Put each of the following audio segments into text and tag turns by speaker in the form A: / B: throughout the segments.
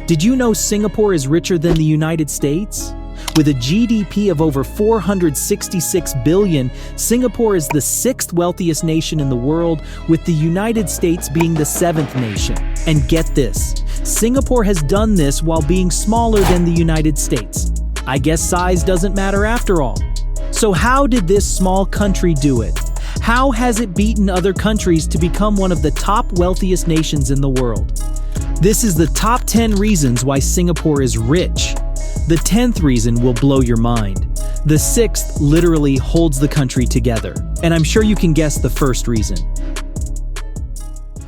A: Did you know Singapore is richer than the United States? With a GDP of over 466 billion, Singapore is the sixth wealthiest nation in the world, with the United States being the seventh nation. And get this, Singapore has done this while being smaller than the United States. I guess size doesn't matter after all. So how did this small country do it? How has it beaten other countries to become one of the top wealthiest nations in the world? This is the top 10 reasons why Singapore is rich. The 10th reason will blow your mind. The 6th literally holds the country together. And I'm sure you can guess the first reason.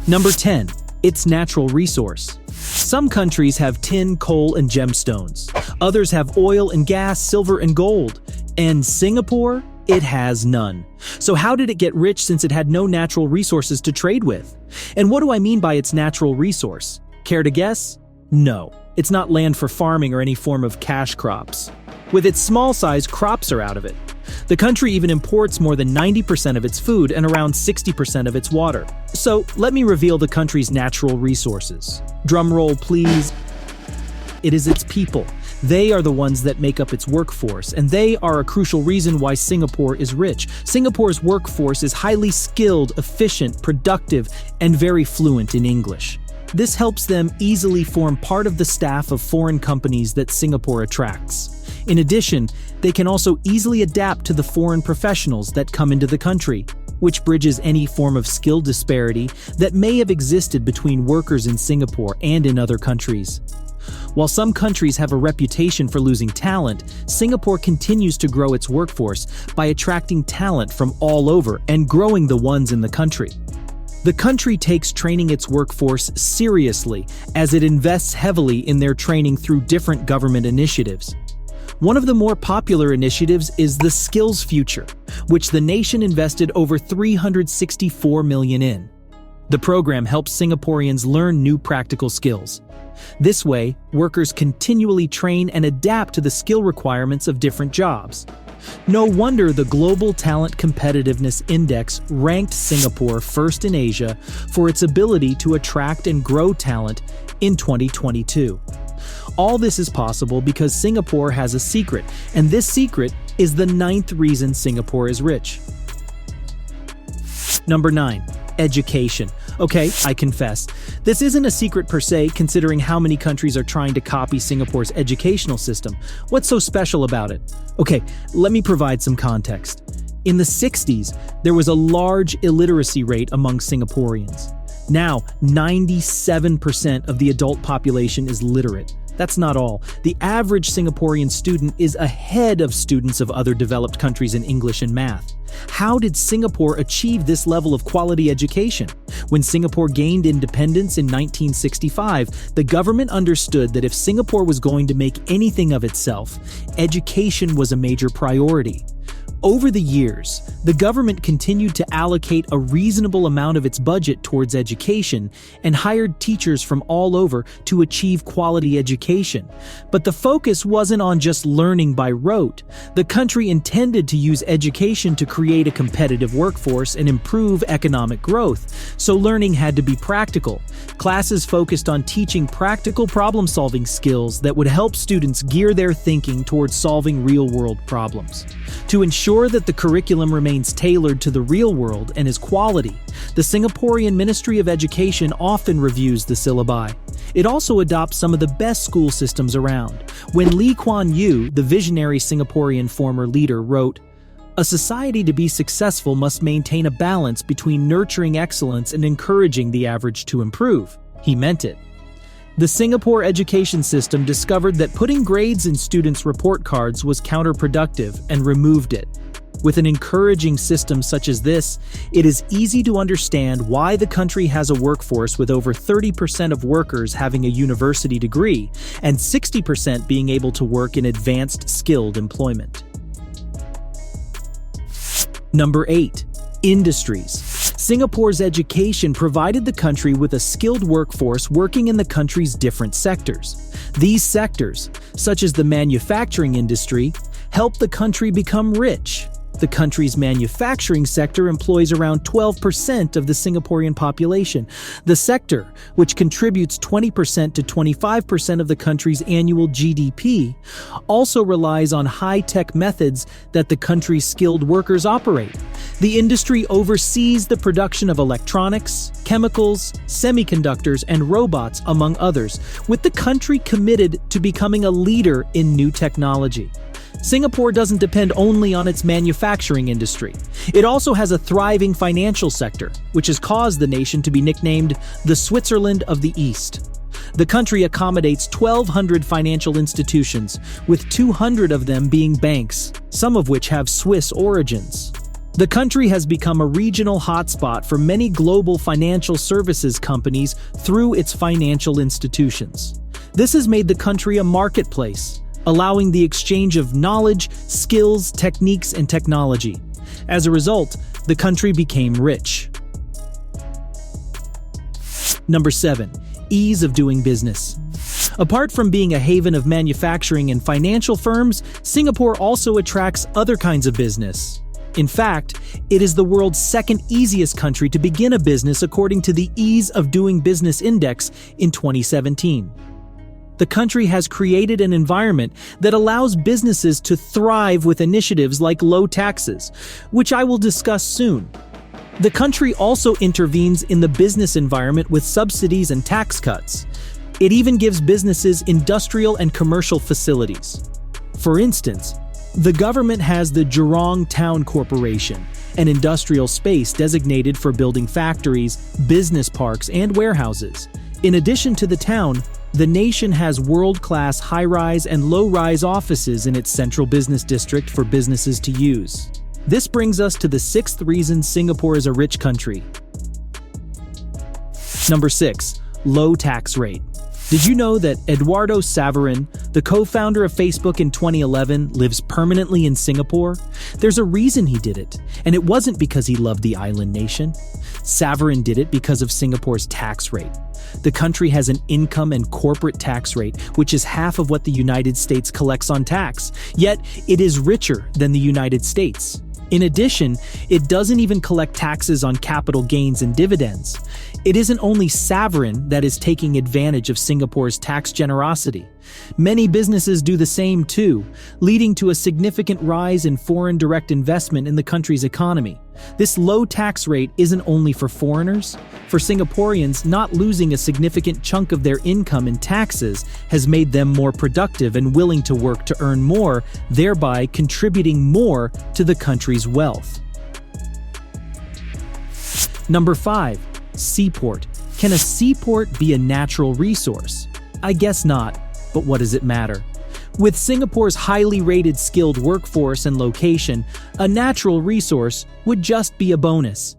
A: Number 10, its natural resource. Some countries have tin, coal, and gemstones. Others have oil and gas, silver and gold. And Singapore? It has none. So how did it get rich since it had no natural resources to trade with? And what do I mean by its natural resource? Care to guess? No. It's not land for farming or any form of cash crops. With its small size, crops are out of it. The country even imports more than 90% of its food and around 60% of its water. So let me reveal the country's natural resources. Drum roll, please. It is its people. They are the ones that make up its workforce, and they are a crucial reason why Singapore is rich. Singapore's workforce is highly skilled, efficient, productive, and very fluent in English. This helps them easily form part of the staff of foreign companies that Singapore attracts. In addition, they can also easily adapt to the foreign professionals that come into the country, which bridges any form of skill disparity that may have existed between workers in Singapore and in other countries. While some countries have a reputation for losing talent, Singapore continues to grow its workforce by attracting talent from all over and growing the ones in the country. The country takes training its workforce seriously as it invests heavily in their training through different government initiatives. One of the more popular initiatives is the Skills Future, which the nation invested over $364 million in. The program helps Singaporeans learn new practical skills. This way, workers continually train and adapt to the skill requirements of different jobs. No wonder the Global Talent Competitiveness Index ranked Singapore first in Asia for its ability to attract and grow talent in 2022. All this is possible because Singapore has a secret, and this secret is the 9th reason Singapore is rich. Number 9. Education. Okay, I confess, this isn't a secret per se, considering how many countries are trying to copy Singapore's educational system. What's so special about it? Okay, let me provide some context. In the 60s, there was a large illiteracy rate among Singaporeans. Now, 97% of the adult population is literate. That's not all. The average Singaporean student is ahead of students of other developed countries in English and math. How did Singapore achieve this level of quality education? When Singapore gained independence in 1965, the government understood that if Singapore was going to make anything of itself, education was a major priority. Over the years, the government continued to allocate a reasonable amount of its budget towards education and hired teachers from all over to achieve quality education. But the focus wasn't on just learning by rote. The country intended to use education to create a competitive workforce and improve economic growth, so learning had to be practical. Classes focused on teaching practical problem-solving skills that would help students gear their thinking towards solving real-world problems. To ensure that the curriculum remains tailored to the real world and is quality, the Singaporean Ministry of Education often reviews the syllabi. It also adopts some of the best school systems around. When Lee Kuan Yew, the visionary Singaporean former leader, wrote, "A society to be successful must maintain a balance between nurturing excellence and encouraging the average to improve," he meant it. The Singapore education system discovered that putting grades in students' report cards was counterproductive and removed it. With an encouraging system such as this, it is easy to understand why the country has a workforce with over 30% of workers having a university degree and 60% being able to work in advanced skilled employment. Number 8. Industries. Singapore's education provided the country with a skilled workforce working in the country's different sectors. These sectors, such as the manufacturing industry, helped the country become rich. The country's manufacturing sector employs around 12% of the Singaporean population. The sector, which contributes 20% to 25% of the country's annual GDP, also relies on high-tech methods that the country's skilled workers operate. The industry oversees the production of electronics, chemicals, semiconductors, and robots, among others, with the country committed to becoming a leader in new technology. Singapore doesn't depend only on its manufacturing industry. It also has a thriving financial sector, which has caused the nation to be nicknamed the Switzerland of the East. The country accommodates 1,200 financial institutions, with 200 of them being banks, some of which have Swiss origins. The country has become a regional hotspot for many global financial services companies through its financial institutions. This has made the country a marketplace, allowing the exchange of knowledge, skills, techniques, and technology. As a result, the country became rich. Number 7. Ease of doing business. Apart from being a haven of manufacturing and financial firms, Singapore also attracts other kinds of business. In fact, it is the world's second easiest country to begin a business according to the Ease of Doing Business Index in 2017. The country has created an environment that allows businesses to thrive with initiatives like low taxes, which I will discuss soon. The country also intervenes in the business environment with subsidies and tax cuts. It even gives businesses industrial and commercial facilities. For instance, the government has the Jurong Town Corporation, an industrial space designated for building factories, business parks, and warehouses. In addition to the town, the nation has world-class high-rise and low-rise offices in its central business district for businesses to use. This brings us to the 6th reason Singapore is a rich country. Number 6. Low tax rate. Did you know that Eduardo Saverin, the co-founder of Facebook in 2011, lives permanently in Singapore? There's a reason he did it, and it wasn't because he loved the island nation. Saverin did it because of Singapore's tax rate. The country has an income and corporate tax rate, which is half of what the United States collects on tax, yet it is richer than the United States. In addition, it doesn't even collect taxes on capital gains and dividends. It isn't only Saverin that is taking advantage of Singapore's tax generosity. Many businesses do the same too, leading to a significant rise in foreign direct investment in the country's economy. This low tax rate isn't only for foreigners. For Singaporeans, not losing a significant chunk of their income in taxes has made them more productive and willing to work to earn more, thereby contributing more to the country's wealth. Number 5. Seaport. Can a seaport be a natural resource? I guess not, but what does it matter? With Singapore's highly rated skilled workforce and location, a natural resource would just be a bonus.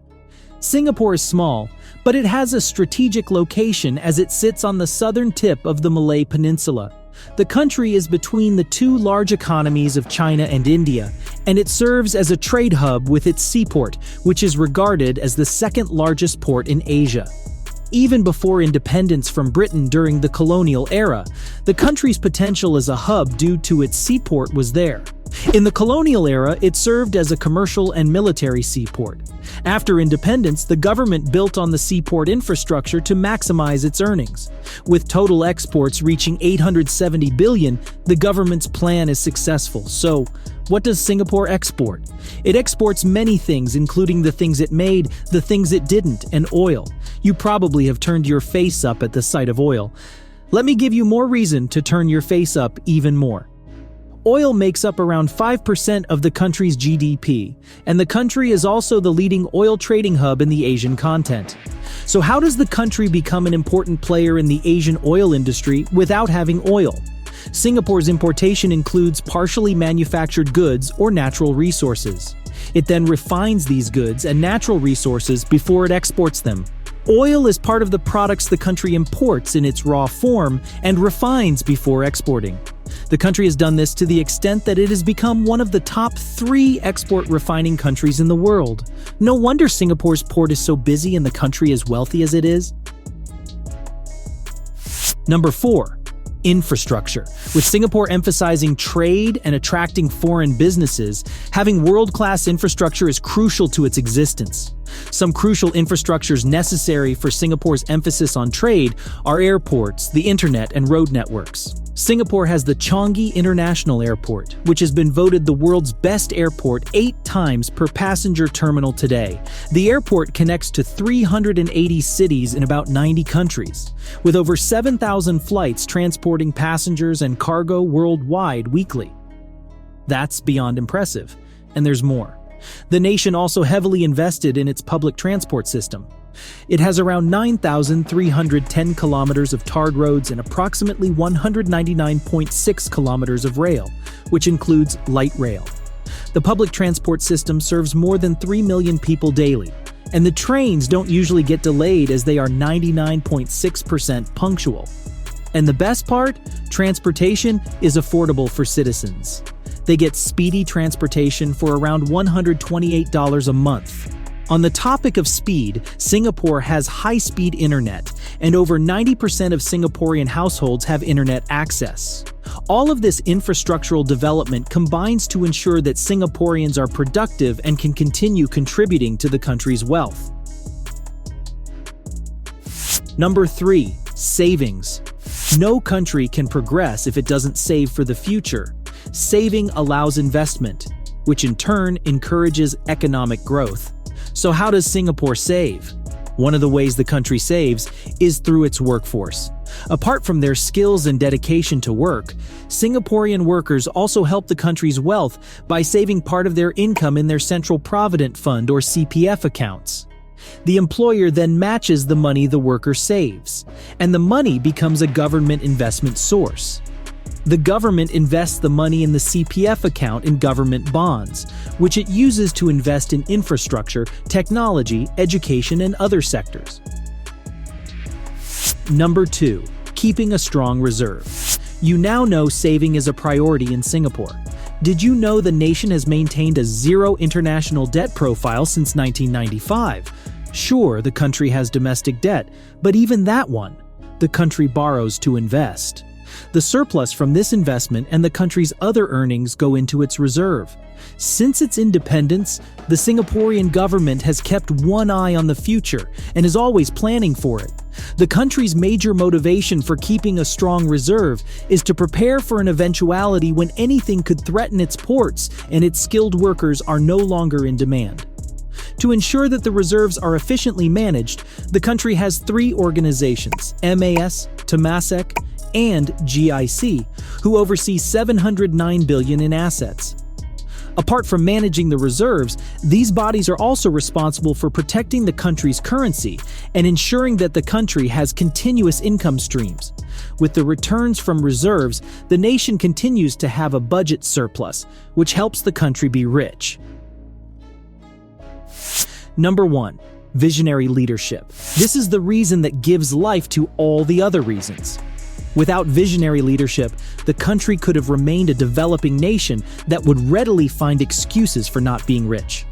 A: Singapore is small, but it has a strategic location as it sits on the southern tip of the Malay Peninsula. The country is between the two large economies of China and India, and it serves as a trade hub with its seaport, which is regarded as the second largest port in Asia. Even before independence from Britain during the colonial era, the country's potential as a hub due to its seaport was there. In the colonial era, it served as a commercial and military seaport. After independence, the government built on the seaport infrastructure to maximize its earnings. With total exports reaching 870 billion, the government's plan is successful. So, what does Singapore export? It exports many things, including the things it made, the things it didn't, and oil. You probably have turned your face up at the sight of oil. Let me give you more reason to turn your face up even more. Oil makes up around 5% of the country's GDP, and the country is also the leading oil trading hub in the Asian continent. So how does the country become an important player in the Asian oil industry without having oil? Singapore's importation includes partially manufactured goods or natural resources. It then refines these goods and natural resources before it exports them. Oil is part of the products the country imports in its raw form and refines before exporting. The country has done this to the extent that it has become one of the top 3 export refining countries in the world. No wonder Singapore's port is so busy and the country as wealthy as it is. Number 4. Infrastructure. With Singapore emphasizing trade and attracting foreign businesses, having world-class infrastructure is crucial to its existence. Some crucial infrastructures necessary for Singapore's emphasis on trade are airports, the internet, and road networks. Singapore has the Changi International Airport, which has been voted the world's best airport 8 times per passenger terminal today. The airport connects to 380 cities in about 90 countries, with over 7,000 flights transporting passengers and cargo worldwide weekly. That's beyond impressive, and there's more. The nation also heavily invested in its public transport system. It has around 9,310 kilometers of tarred roads and approximately 199.6 kilometers of rail, which includes light rail. The public transport system serves more than 3 million people daily, and the trains don't usually get delayed as they are 99.6% punctual. And the best part? Transportation is affordable for citizens. They get speedy transportation for around $128 a month. On the topic of speed, Singapore has high-speed internet, and over 90% of Singaporean households have internet access. All of this infrastructural development combines to ensure that Singaporeans are productive and can continue contributing to the country's wealth. Number 3. Savings. No country can progress if it doesn't save for the future. Saving allows investment, which in turn encourages economic growth. So how does Singapore save? One of the ways the country saves is through its workforce. Apart from their skills and dedication to work, Singaporean workers also help the country's wealth by saving part of their income in their Central Provident Fund or CPF accounts. The employer then matches the money the worker saves, and the money becomes a government investment source. The government invests the money in the CPF account in government bonds, which it uses to invest in infrastructure, technology, education, and other sectors. Number 2. Keeping a strong reserve. You now know saving is a priority in Singapore. Did you know the nation has maintained a zero international debt profile since 1995? Sure, the country has domestic debt, but even that one, the country borrows to invest. The surplus from this investment and the country's other earnings go into its reserve. Since its independence, the Singaporean government has kept one eye on the future and is always planning for it. The country's major motivation for keeping a strong reserve is to prepare for an eventuality when anything could threaten its ports and its skilled workers are no longer in demand. To ensure that the reserves are efficiently managed, the country has 3 organizations, MAS, Temasek, and GIC, who oversee $709 billion in assets. Apart from managing the reserves, these bodies are also responsible for protecting the country's currency and ensuring that the country has continuous income streams. With the returns from reserves, the nation continues to have a budget surplus, which helps the country be rich. Number 1. Visionary leadership. This is the reason that gives life to all the other reasons. Without visionary leadership, the country could have remained a developing nation that would readily find excuses for not being rich.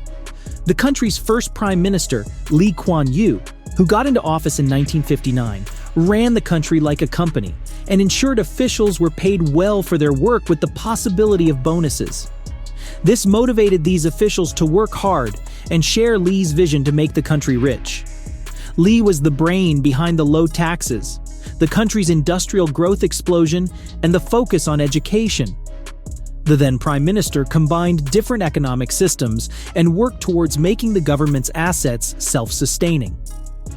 A: The country's first prime minister, Lee Kuan Yew, who got into office in 1959, ran the country like a company and ensured officials were paid well for their work with the possibility of bonuses. This motivated these officials to work hard and share Lee's vision to make the country rich. Lee was the brain behind the low taxes, the country's industrial growth explosion, and the focus on education. The then Prime Minister combined different economic systems and worked towards making the government's assets self-sustaining.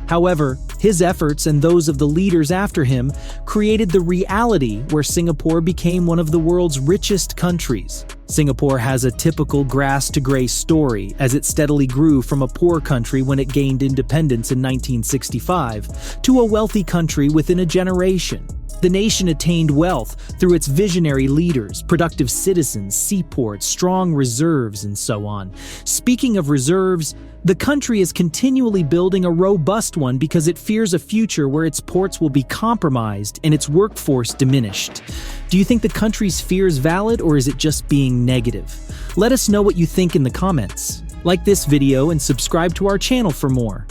A: However, his efforts and those of the leaders after him created the reality where Singapore became one of the world's richest countries. Singapore has a typical grass-to-grace story as it steadily grew from a poor country when it gained independence in 1965 to a wealthy country within a generation. The nation attained wealth through its visionary leaders, productive citizens, seaports, strong reserves, and so on. Speaking of reserves, the country is continually building a robust one because it fears a future where its ports will be compromised and its workforce diminished. Do you think the country's fear is valid, or is it just being negative? Let us know what you think in the comments. Like this video and subscribe to our channel for more.